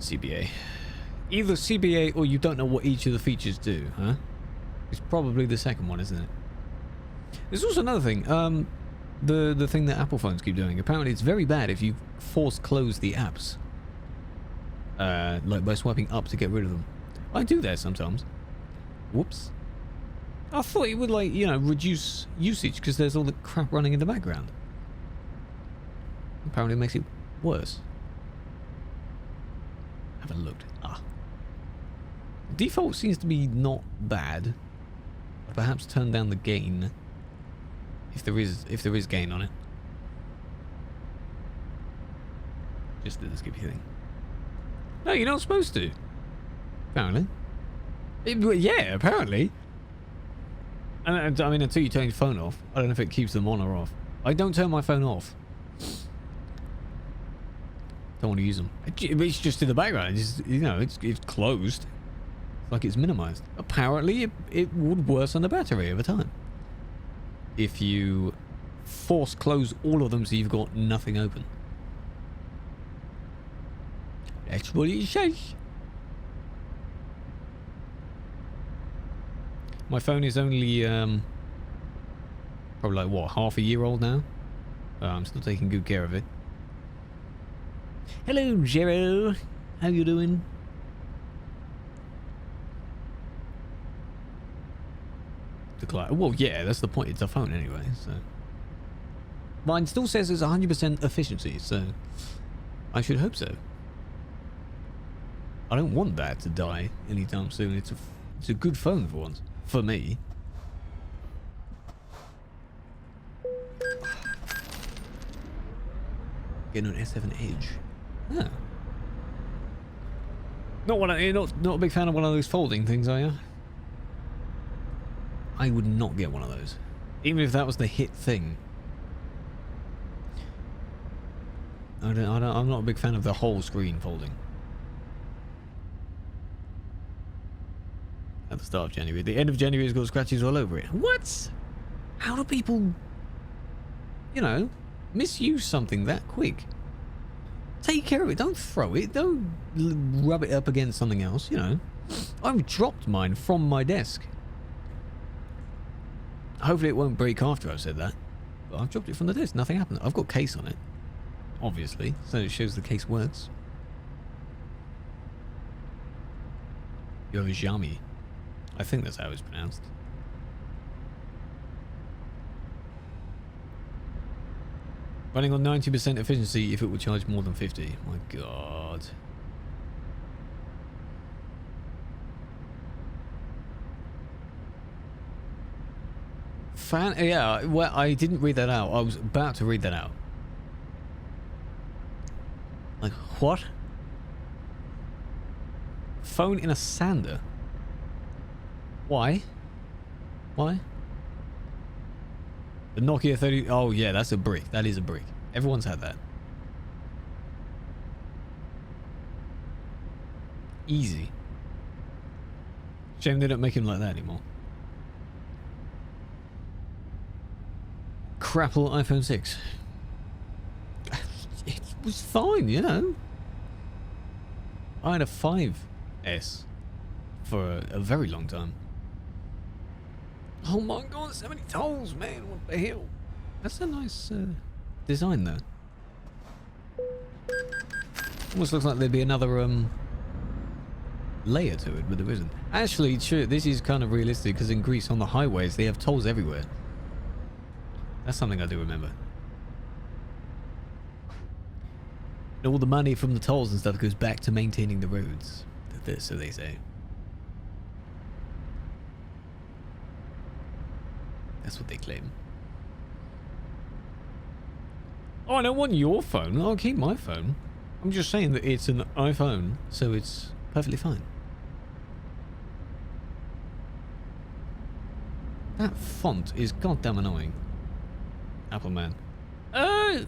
CBA. Either CBA or you don't know what each of the features do, huh? It's probably the second one, isn't it? There's also another thing. The thing that Apple phones keep doing. Apparently, it's very bad if you force close the apps. Like by swiping up to get rid of them. I do that sometimes. Whoops. I thought it would, like, you know, reduce usage because there's all the crap running in the background. Apparently, it makes it worse. Haven't looked. Default seems to be not bad. Perhaps turn down the gain if there is gain on it. Just the skippy thing. No, you're not supposed to. Apparently. Yeah, apparently. And I mean, until you turn your phone off, I don't know if it keeps them on or off. I don't turn my phone off. Don't want to use them. It's just in the background. It's just, you know, it's closed. It's like it's minimized. Apparently, it would worsen the battery over time if you force close all of them so you've got nothing open. That's what it says. My phone is only probably like what, half a year old now. I'm still taking good care of it. Hello, Zero. How you doing? Well, yeah, that's the point. It's a phone anyway, so. Mine still says it's 100% efficiency, so I should hope so. I don't want that to die anytime soon. It's a good phone for once, for me. Getting an S7 Edge. Huh. Not a big fan of one of those folding things, are you? I would not get one of those, even if that was the hit thing. I'm not a big fan of the whole screen folding. At the start of January, the end of January has got scratches all over it. What? How do people, you know, misuse something that quick? Take care of it. Don't throw it. Don't rub it up against something else. You know, I've dropped mine from my desk. Hopefully it won't break after I've said that. But I've dropped it from the desk. Nothing happened. I've got case on it, obviously, so it shows the case works. You have a Xiaomi. I think that's how it's pronounced. Running on 90% efficiency if it would charge more than 50. My God. Yeah, well, I didn't read that out. I was about to read that out. Like, what? Phone in a sander? Why? Why? The Nokia 30... Oh, yeah, that's a brick. That is a brick. Everyone's had that. Easy. Shame they don't make him like that anymore. Crapple iPhone 6. It was fine, you know. I had a 5S for a very long time. Oh my God, so many tolls, man. What the hell? That's a nice design, though. Almost looks like there'd be another layer to it, but there isn't. Actually, sure, this is kind of realistic because in Greece on the highways they have tolls everywhere. That's something I do remember. And all the money from the tolls and stuff goes back to maintaining the roads. So they say. That's what they claim. Oh, I don't want your phone. I'll keep my phone. I'm just saying that it's an iPhone, so it's perfectly fine. That font is goddamn annoying. Apple man.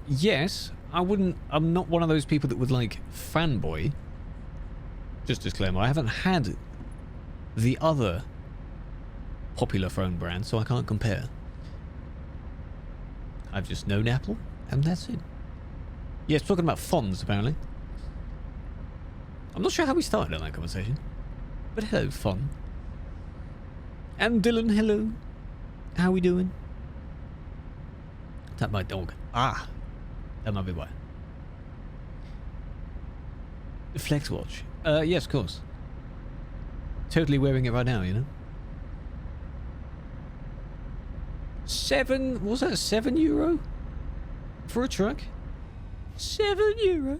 Yes. I'm not one of those people that would like fanboy. Just disclaimer, I haven't had the other popular phone brand, so I can't compare. I've just known Apple, and that's it. Yes, talking about fonts, apparently. I'm not sure how we started on that conversation. But hello, Fun. And Dylan, hello. How we doing? Tap my dog. Ah. That might be why. The Flex Watch. Yes, of course. Totally wearing it right now, you know? What's that, €7? For a truck? €7?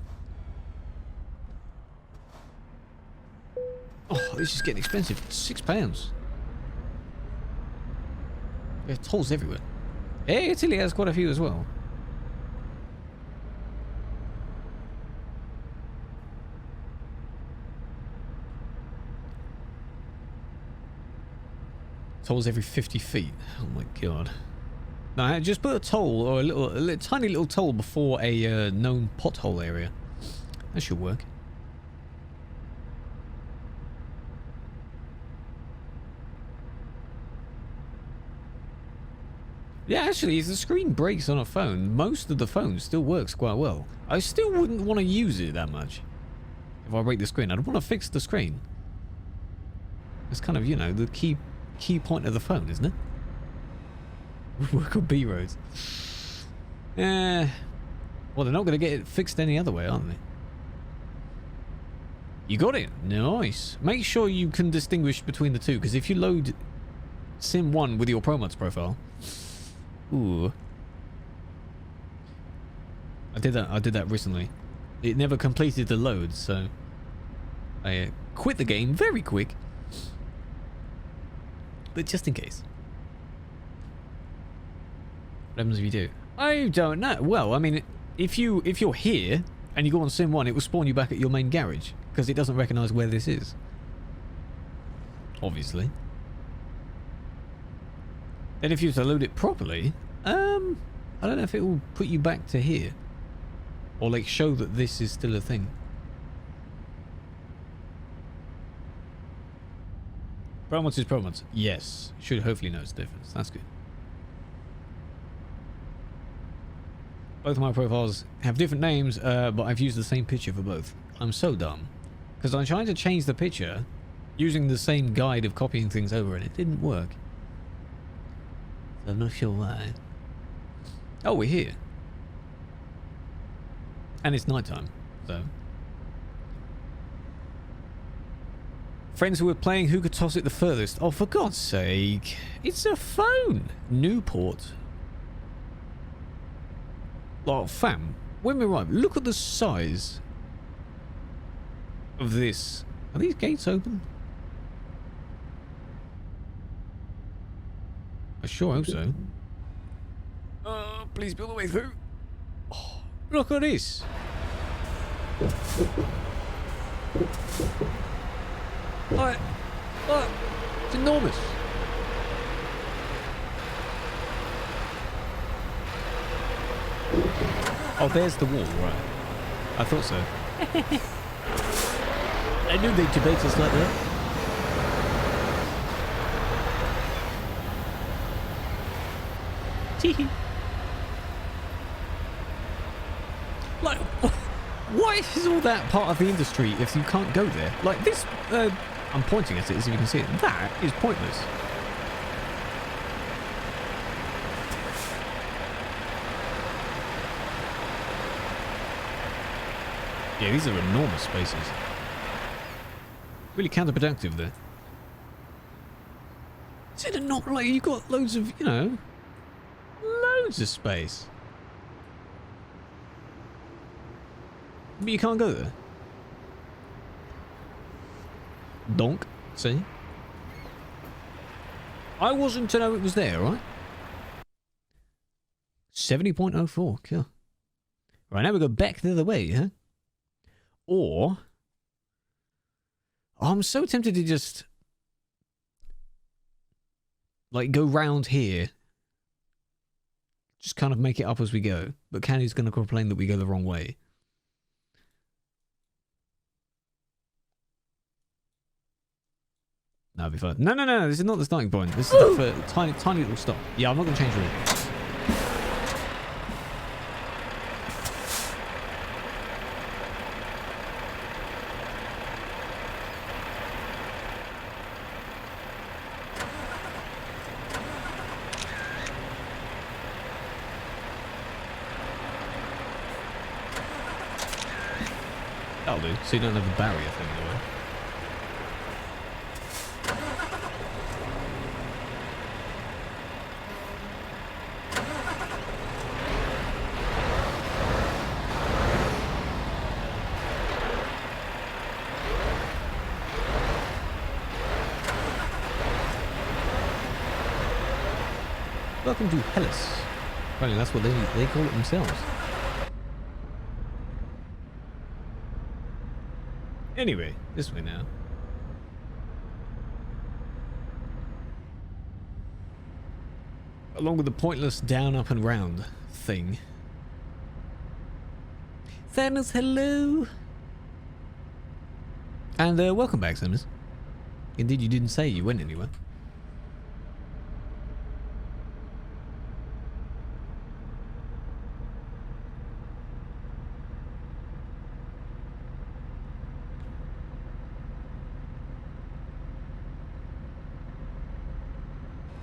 Oh, this is getting expensive. £6. There's tolls everywhere. Hey, Italy has quite a few as well. Tolls every 50 feet. Oh my god. No, just put a toll or a tiny little toll before a known pothole area. That should work. Yeah, actually, if the screen breaks on a phone, most of the phone still works quite well. I still wouldn't want to use it that much. If I break the screen, I'd want to fix the screen. That's kind of, you know, the key point of the phone, isn't it? Work on B roads. Well, they're not going to get it fixed any other way, aren't they? You got it. Nice. Make sure you can distinguish between the two, because if you load Sim 1 with your ProMods profile... Ooh. I did that recently. It never completed the load, so... I quit the game very quick. But just in case. What happens if you do? I don't know. Well, I mean, if you're here and you go on Sim 1, it will spawn you back at your main garage because it doesn't recognise where this is. Obviously. Then if you have to load it properly, I don't know if it will put you back to here or like show that this is still a thing. ProMods is ProMods. Yes. Should hopefully notice the difference. That's good. Both of my profiles have different names, but I've used the same picture for both. I'm so dumb. Because I tried to change the picture using the same guide of copying things over and it didn't work. So I'm not sure why. Oh, we're here. And it's nighttime, so... Friends who were playing who could toss it the furthest. Oh, for God's sake. It's a phone. Newport. Oh, fam. When we arrive, look at the size of this. Are these gates open? I sure hope so. Please build the way through. Oh, look at this. Look, it's enormous. Oh, there's the wall, right. I thought so. I knew they'd debate us like that. Like, why is all that part of the industry if you can't go there? Like this, I'm pointing at it as if you can see it. That is pointless. Yeah, these are enormous spaces. Really counterproductive there. Is it not like you've got loads of, you know, loads of space? But you can't go there. Donk, see? I wasn't to know it was there, right? 70.04, cool. Right, now we go back the other way, huh? Or... I'm so tempted to just... like, go round here. Just kind of make it up as we go. But Candy's going to complain that we go the wrong way. That'll be fun. No. This is not the starting point. This is the tiny little stop. Yeah, I'm not going to change the route. That'll do. So you don't have the barrier thing in the way. Welcome to Hellas. Apparently that's what they call it themselves. Anyway, this way now. Along with the pointless down, up and round thing. Thanos, hello! And welcome back, Simmons. Indeed, you didn't say you went anywhere.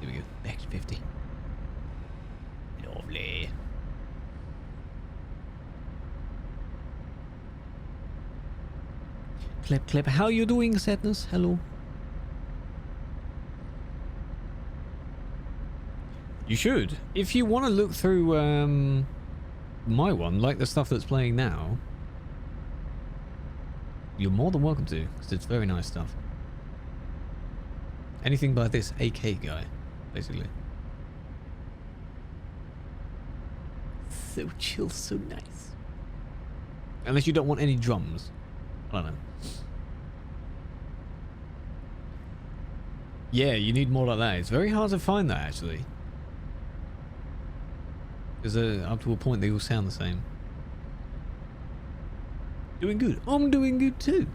Here we go. Back to 50. Lovely. Clip. How you doing, Sadness? Hello. You should. If you want to look through my one, like the stuff that's playing now, you're more than welcome to, because it's very nice stuff. Anything by this AK guy, basically. So chill, so nice. Unless you don't want any drums. I don't know. Yeah, you need more like that. It's very hard to find that, actually. Because up to a point, they all sound the same. Doing good. I'm doing good, too.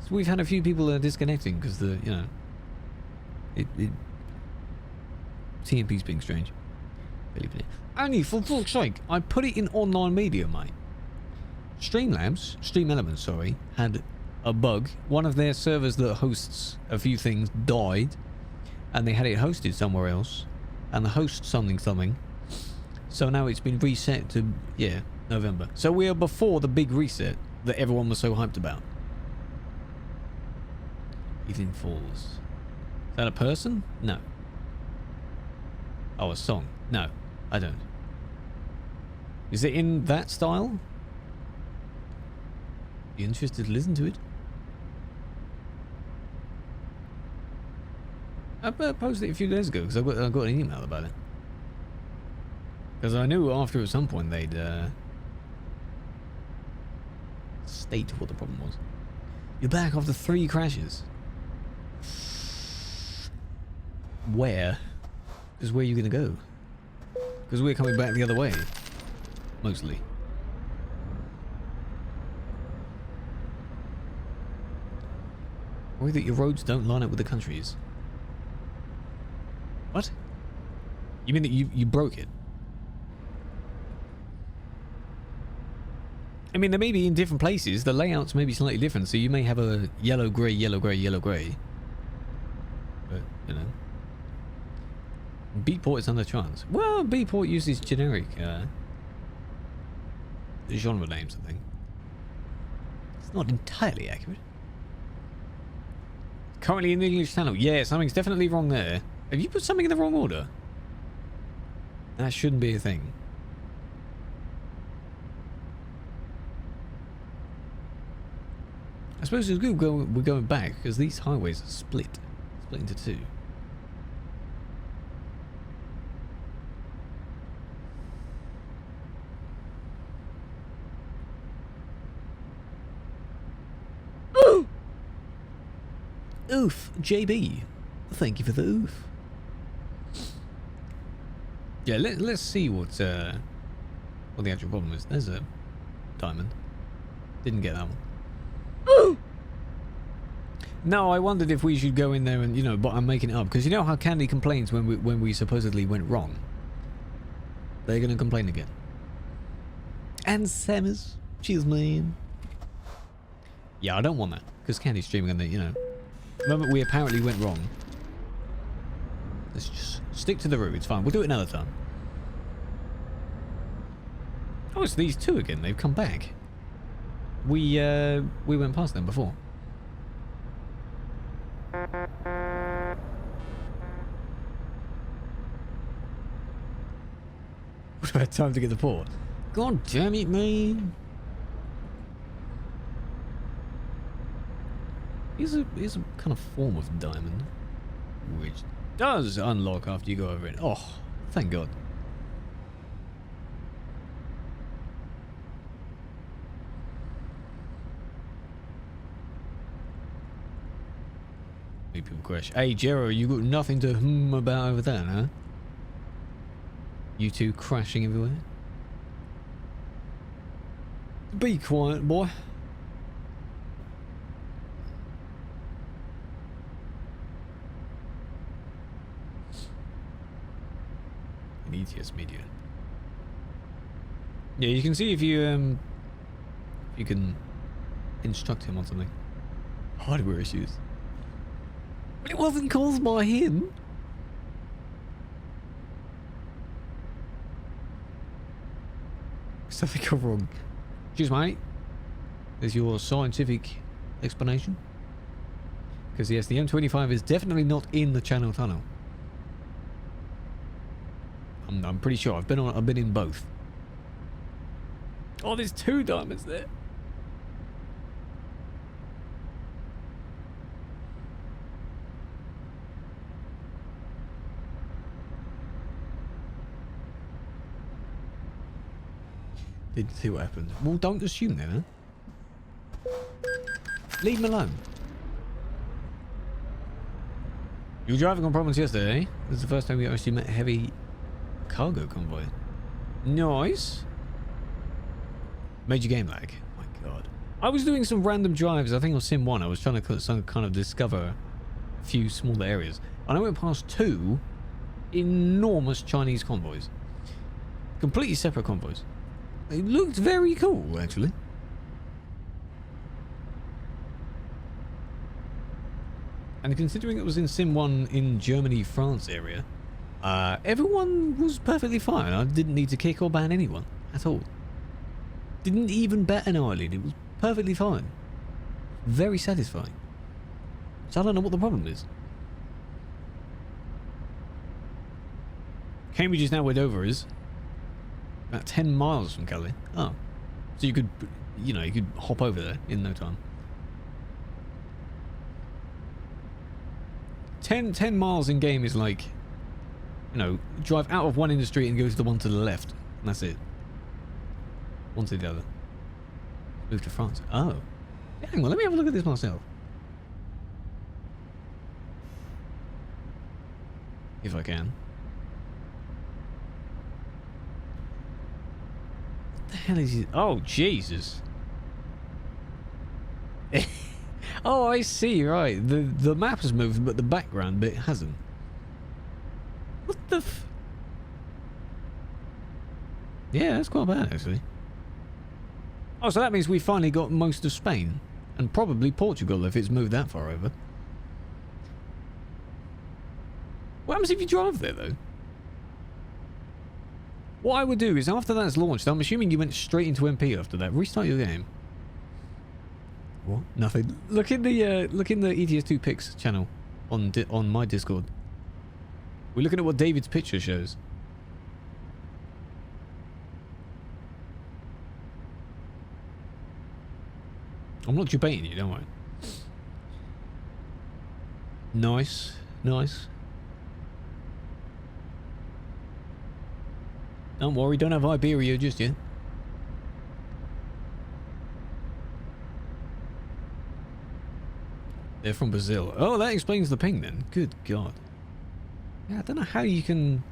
So we've had a few people disconnecting because the, you know... TMP's being strange. Only for fuck's sake, I put it in online media, mate. Stream Elements, sorry, had a bug. One of their servers that hosts a few things died, and they had it hosted somewhere else, and the host something. So now it's been reset to, yeah, November. So we are before the big reset that everyone was so hyped about. Evening Falls. Is that a person? No. Oh, a song? No, I don't. Is it in that style? You interested to listen to it? I posted it a few days ago because I got an email about it. Because I knew after at some point they'd state what the problem was. You're back after 3 crashes. Where? Because where are you going to go? Because we're coming back the other way. Mostly. Worry that your roads don't line up with the countries. What? You mean that you broke it? I mean, they may be in different places. The layouts may be slightly different, so you may have a yellow, grey, yellow, grey, yellow, grey. But, you know. Beatport is under chance. Well, Beatport uses generic genre names, I think. It's not entirely accurate. Currently in the English channel. Yeah, something's definitely wrong there. Have you put something in the wrong order? That shouldn't be a thing. I suppose it's good we're going back, because these highways are split into 2. Oof, JB. Thank you for the oof. Yeah, let's see what the actual problem is. There's a diamond. Didn't get that one. No, I wondered if we should go in there and, you know, but I'm making it up. Because you know how Candy complains when we supposedly went wrong? They're going to complain again. And Samus. Cheers, man. Yeah, I don't want that. Because Candy's streaming and, you know... The moment we apparently went wrong. Let's just stick to the route. It's fine. We'll do it another time. Oh, it's these 2 again. They've come back. We went past them before. Would have had time to get the port. God damn it, man. Here's a kind of form of diamond, which does unlock after you go over it. Oh, thank God. People crash. Hey, Jero, you got nothing to about over there, huh? You two crashing everywhere? Be quiet, boy. An ETS media. Yeah, you can see if you can instruct him on something. Hardware issues. But it wasn't caused by him. Something go wrong. Excuse me. Is your scientific explanation? Because yes, the M25 is definitely not in the Channel Tunnel. I'm pretty sure. I've been in both. Oh, there's 2 diamonds there. Didn't see what happened. Well, don't assume then, huh? Leave him alone. You were driving on Providence yesterday, eh? This is the first time we actually met a heavy cargo convoy. Nice. Major game lag. Oh my God. I was doing some random drives. I think on Sim 1. I was trying to kind of discover a few smaller areas. And I went past 2 enormous Chinese convoys. Completely separate convoys. It looked very cool, actually. And considering it was in Sim 1 in Germany, France area, everyone was perfectly fine. I didn't need to kick or ban anyone at all. Didn't even bat an eyelid. It was perfectly fine. Very satisfying. So I don't know what the problem is. Cambridge is now where Dover is. About 10 miles from Calais. Oh. So you could, you know, you could hop over there in no time. 10 miles in game is like, you know, drive out of one industry and go to the one to the left. And that's it. One to the other. Move to France. Oh. Hang on, let me have a look at this myself. If I can. What the hell is he? Oh, Jesus. Oh, I see, right. The map has moved, but the background bit hasn't. What the f... Yeah, that's quite bad, actually. Oh, so that means we finally got most of Spain. And probably Portugal, if it's moved that far over. What happens if you drive there, though? What I would do is, after that's launched, I'm assuming you went straight into MP after that. Restart your game. What? Nothing. Look in the ETS2 pics channel on my Discord. We're looking at what David's picture shows. I'm not debating you, don't worry. Nice, nice. Don't worry, don't have Iberia just yet. They're from Brazil. Oh, that explains the ping then. Good God. Yeah, I don't know how you can...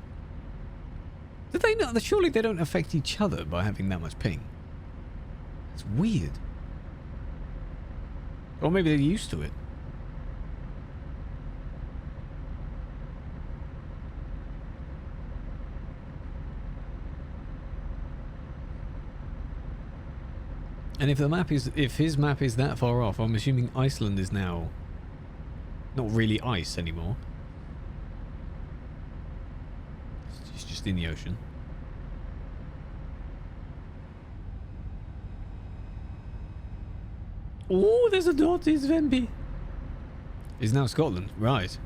Did they not? Surely they don't affect each other by having that much ping. It's weird. Or maybe they're used to it. And if the map is, if his map is that far off, I'm assuming Iceland is now not really ice anymore. It's just in the ocean. Oh, there's a dot. It's Venby. It's now Scotland. Right.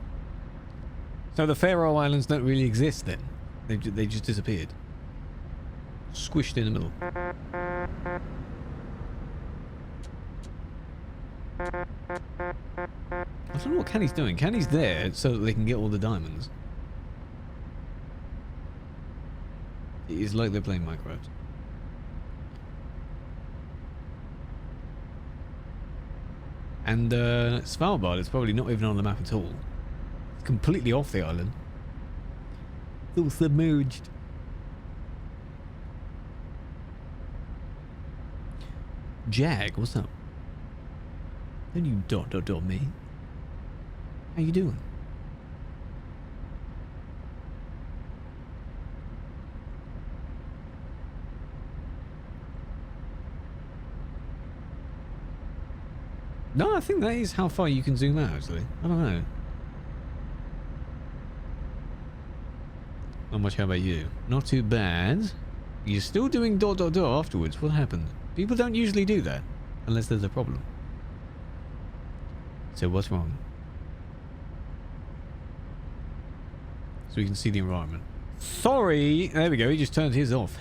So the Faroe Islands don't really exist then. They just disappeared. Squished in the middle. I don't know what Canny's doing. Canny's there so that they can get all the diamonds. It is like they're playing Minecraft. And Svalbard is probably not even on the map at all. It's completely off the island. It's all submerged. Jag, what's up? Don't you dot me. How you doing? No, I think that is how far you can zoom out, actually. I don't know. Not much, how about you? Not too bad. You're still doing dot afterwards. What happened? People don't usually do that. Unless there's a problem. So what's wrong? So we can see the environment. Sorry! There we go, he just turned his off.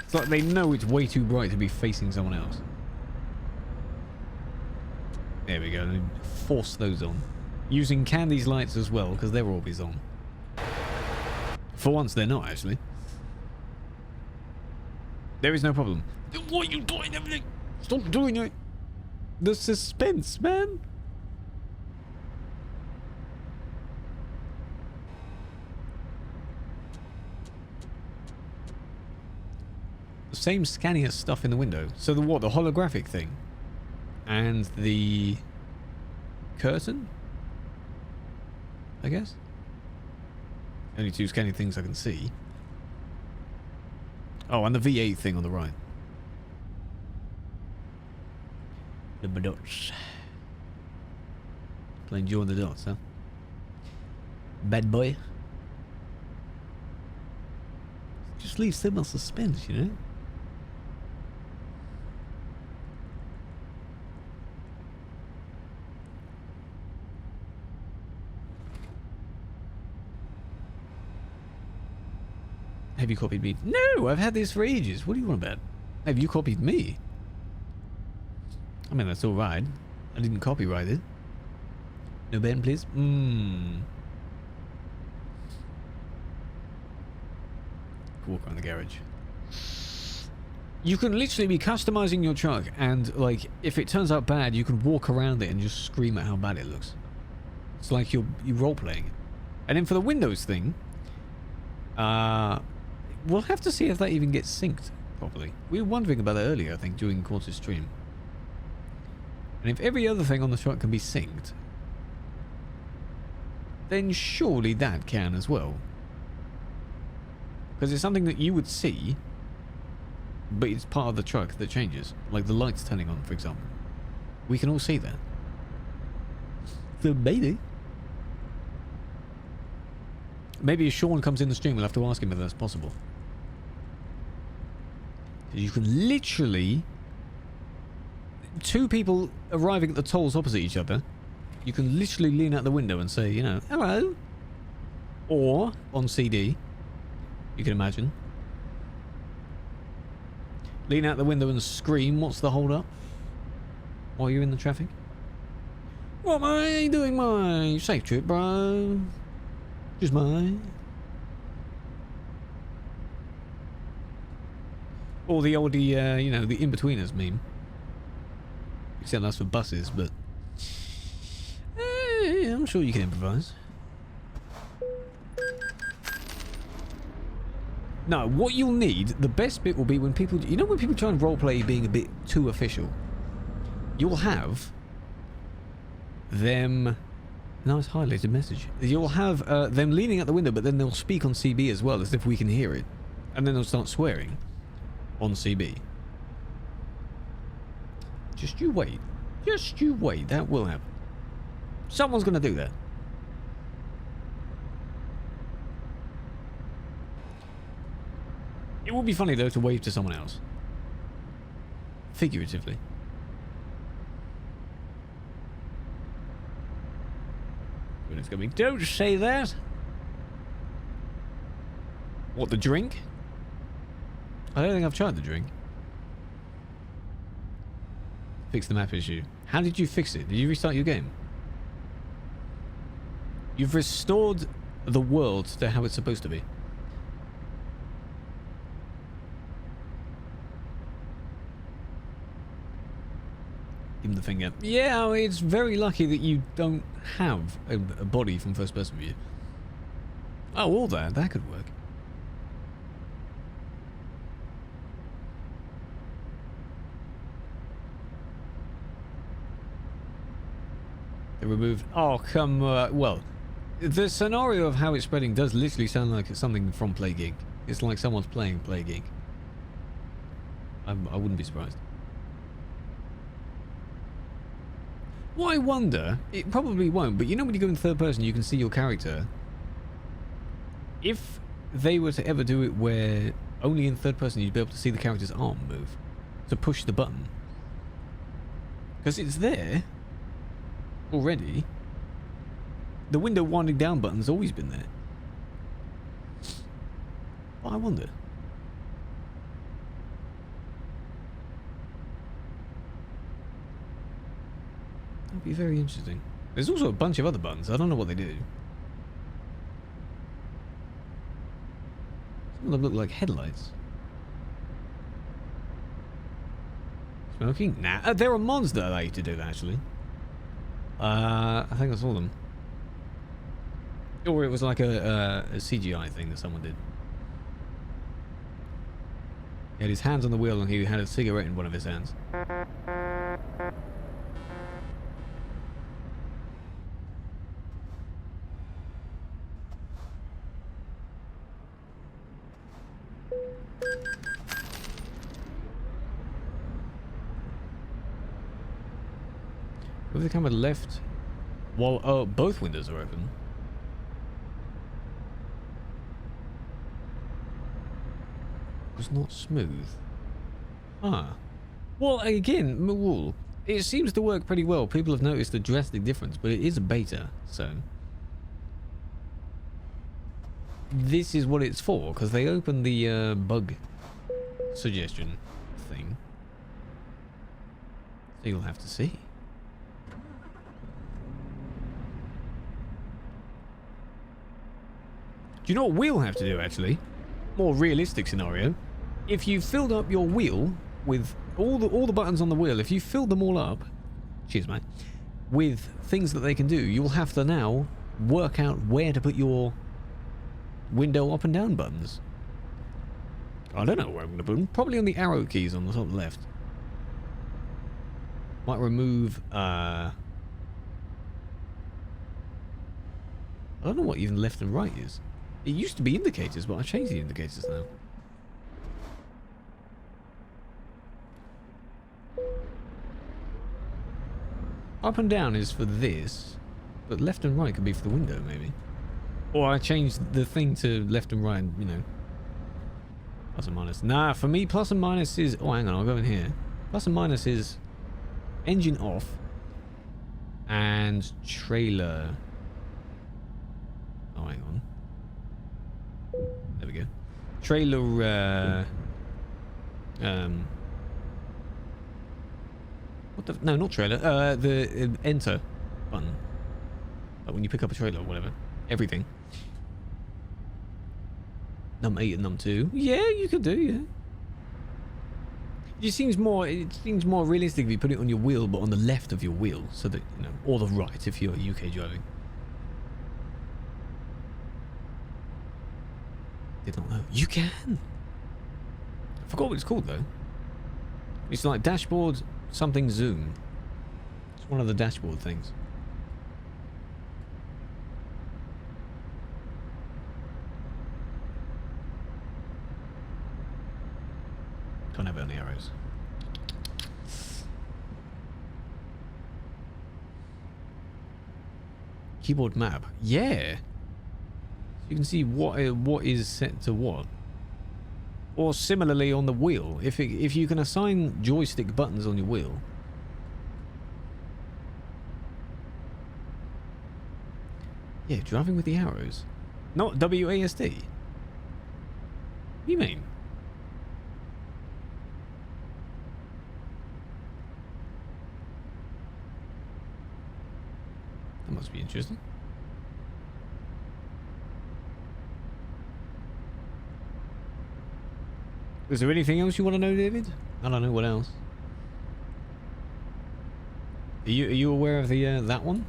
It's like they know it's way too bright to be facing someone else. There we go. Force those on. Using Candy's lights as well, because they're always on. For once, they're not, actually. There is no problem. Why are you doing everything? Stop doing it. The suspense, man. The same scanning stuff in the window. So the what? The holographic thing. And the curtain? I guess. Only two scanning things I can see. Oh, and the V8 thing on the right. The dots. Playing Join the Dots, huh? Bad boy. Just leave so much suspense, you know? Have you copied me? No, I've had this for ages. What do you want about? Have you copied me? I mean, that's alright. I didn't copyright it. No ban, please? Walk around the garage. You can literally be customizing your truck and, like, if it turns out bad, you can walk around it and just scream at how bad it looks. It's like you're role-playing it. And then for the Windows thing, we'll have to see if that even gets synced properly. We were wondering about that earlier, I think, during Quarter's stream. And if every other thing on the truck can be synced, then surely that can as well. Because it's something that you would see, but it's part of the truck that changes. Like the lights turning on, for example. We can all see that. So maybe. Maybe if Sean comes in the stream, we'll have to ask him if that's possible. You can literally... Two people arriving at the tolls opposite each other, you can literally lean out the window and say, you know, hello. Or, on CD, you can imagine. Lean out the window and scream, what's the hold up? While you're in the traffic. What am I doing my safe trip, bro? Just mine. Or the oldie, you know, the in-betweeners meme. Except that's for buses, but... I'm sure you can improvise. No, what you'll need, the best bit will be when people... You know when people try and roleplay being a bit too official? You'll have them... Nice highlighted message. You'll have them leaning out the window, but then they'll speak on CB as well, as if we can hear it. And then they'll start swearing on CB. Just you wait. Just you wait. That will happen. Someone's going to do that. It would be funny, though, to wave to someone else. Figuratively. But it's going to be, don't say that. What, the drink? I don't think I've tried the drink. Fix the map issue. How did you fix it? Did you restart your game? You've restored the world to how it's supposed to be. Give him the finger. Yeah, it's very lucky that you don't have a body from first person view. Oh, all that. That could work. They removed... Oh, come... well, the scenario of how it's spreading does literally sound like it's something from Plague Inc. It's like someone's playing Plague Inc. I wouldn't be surprised. What I wonder, it probably won't, but you know when you go in third person you can see your character. If they were to ever do it where only in third person you'd be able to see the character's arm move to push the button. Because it's there already. The window winding down button's always been there. But I wonder. That'd be very interesting. There's also a bunch of other buttons. I don't know what they do. Some of them look like headlights. Smoking? Nah. There are mods that allow you to do that, actually. I think that's all of them. Or it was like a CGI thing that someone did. He had his hands on the wheel and he had a cigarette in one of his hands. Move the camera left while both windows are open. Was not smooth. Ah. Well, again, Mawul, it seems to work pretty well. People have noticed a drastic difference, but it is a beta, so this is what it's for, because they opened the bug suggestion thing. So you'll have to see. Do you know what we'll have to do, actually? More realistic scenario. If you filled up your wheel with all the buttons on the wheel, if you filled them all up, cheers mate, with things that they can do, you'll have to now work out where to put your window up and down buttons. I don't know where I'm going to put them. Probably on the arrow keys on the top left. Might remove... I don't know what even left and right is. It used to be indicators, but I changed the indicators now. Up and down is for this, but left and right could be for the window, maybe. Or I changed the thing to left and right, you know. Plus and minus. Nah, for me, plus and minus is... Oh, hang on, I'll go in here. Plus and minus is engine off and trailer... Oh, hang on. There we go. Trailer, what the... No, not trailer. The enter button. Like when you pick up a trailer or whatever. Everything. Num 8 and num 2. Yeah, you could do, yeah. It seems more realistic if you put it on your wheel, but on the left of your wheel. So that, you know, or the right if you're UK driving. Did not know. You can. I forgot what it's called though. It's like dashboard something zoom. It's one of the dashboard things. Can't have it on the arrows. Keyboard map. Yeah. You can see what is set to what. Or similarly on the wheel. If you can assign joystick buttons on your wheel. Yeah, driving with the arrows. Not WASD. What do you mean? That must be interesting. Is there anything else you want to know, David? I don't know what else. Are you aware of the that one?